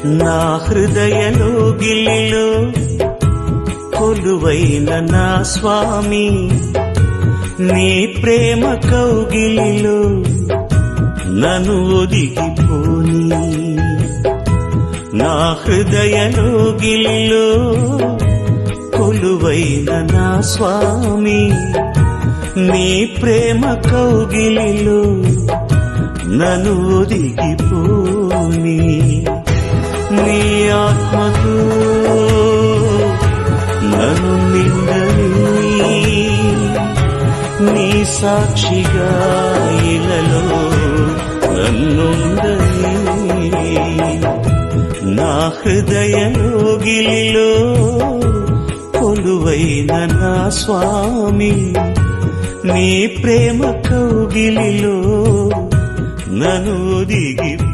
నా హృదయలో గిలిలో కొలువైన నా స్వామి, నీ ప్రేమ కౌగిలిలో నన్ను ఒదిగిపోని. నా హృదయలో గిలిలో కొలువైన నా స్వామి, నీ ప్రేమ కౌగిలిలో నన్ను ఒదిగిపోని. నీ ఆత్మతో నన్ను నిండని, నీ సాక్షిగా ఇలలో నన్నుండని. నా హృదయలో గిలిలో కొలువైన నా స్వామి, నీ ప్రేమ కౌగిలిలో నన్ను ఒదిగిపోని.